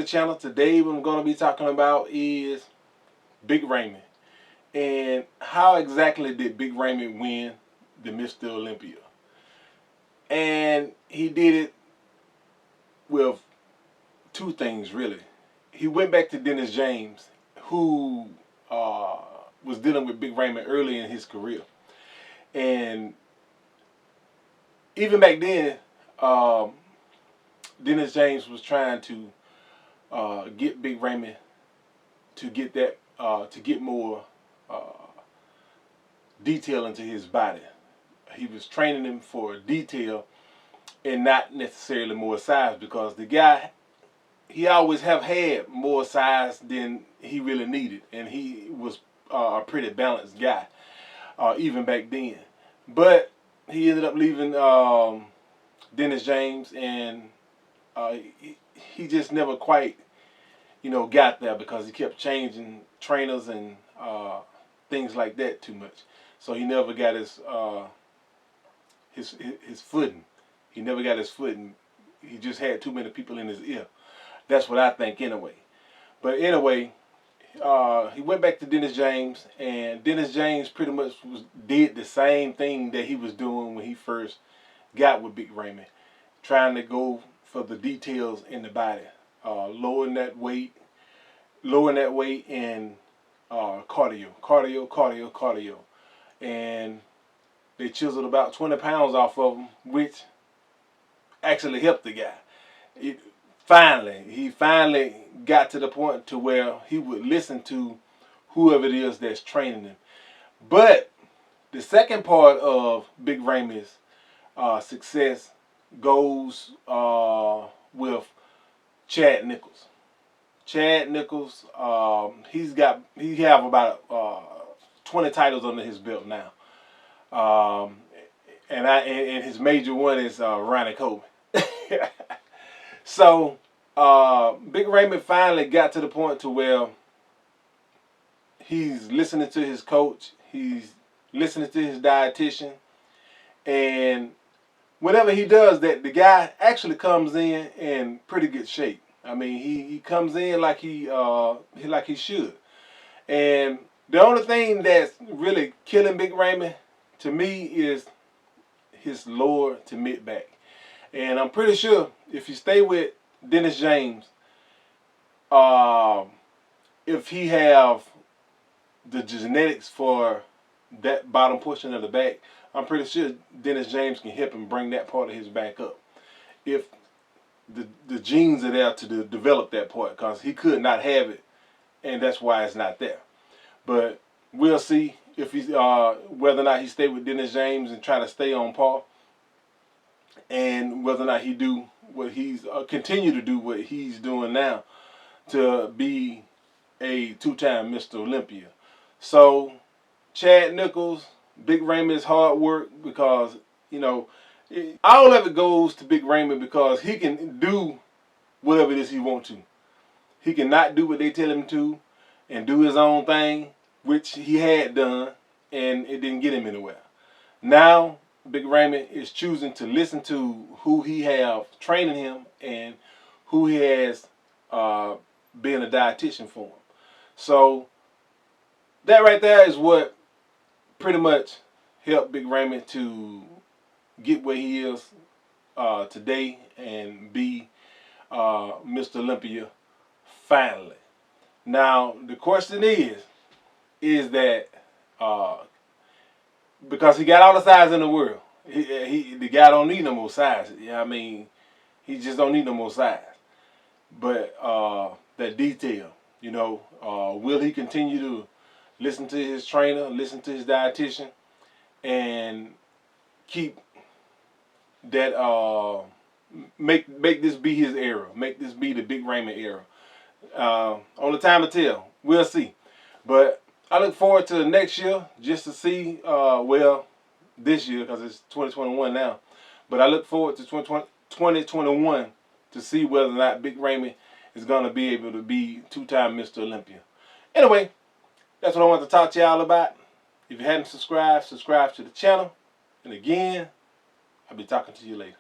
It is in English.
the channel. Today what I'm going to be talking about is Big Ramy. And how exactly did Big Ramy win the Mr. Olympia? And he did it with two things, really. He went back to Dennis James, who was dealing with Big Ramy early in his career. And even back then, Dennis James was trying to get Big Ramy to get that to get more detail into his body. He was training him for detail and not necessarily more size, because the guy, he always have had more size than he really needed, and he was a pretty balanced guy even back then. But he ended up leaving Dennis James, and he just never quite, got there, because he kept changing trainers and things like that too much. So he never got his footing. He never got his footing. He just had too many people in his ear. That's what I think anyway. But anyway, he went back to Dennis James, and Dennis James pretty much did the same thing that he was doing when he first got with Big Ramy, trying to go for the details in the body, lowering that weight, and cardio, and they chiseled about 20 pounds off of him, which actually helped the guy. He finally got to the point to where he would listen to whoever it is that's training him. But the second part of Big Ramy's success goes with Chad Nichols. Chad Nichols, he have about 20 titles under his belt now, and his major one is Ronnie Coleman. So Big Ramy finally got to the point to where he's listening to his coach, he's listening to his dietitian, and whenever he does that, the guy actually comes in pretty good shape. I mean, he comes in like he should. And the only thing that's really killing Big Ramy to me is his lower to mid back. And I'm pretty sure if you stay with Dennis James, if he have the genetics for that bottom portion of the back, I'm pretty sure Dennis James can help him bring that part of his back up, if the genes are there to develop that part, because he could not have it, and that's why it's not there. But we'll see if he's whether or not he stay with Dennis James and try to stay on par, and whether or not he do what he's continue to do what he's doing now to be a two-time Mr. Olympia. So Chad Nichols, Big Ramy's hard work, because all of it goes to Big Ramy, because he can do whatever it is he wants to. He can not do what they tell him to and do his own thing, which he had done, and it didn't get him anywhere. Now Big Ramy is choosing to listen to who he have training him and who he has been a dietitian for him. So that right there is what pretty much helped Big Ramy to get where he is today and be Mr. Olympia finally. Now the question is that because he got all the size in the world, the guy don't need no more size. I mean, he just don't need no more size. But that detail, will he continue to listen to his trainer, listen to his dietitian, and keep that make this be his era, make this be the Big Ramy era? Only time to tell. We'll see. But I look forward to next year just to see, well, this year, because it's 2021 now. But I look forward to 2021 to see whether or not Big Ramy is going to be able to be two-time Mr. Olympia. Anyway, that's what I want to talk to y'all about. If you hadn't subscribed, subscribe to the channel. And again, I'll be talking to you later.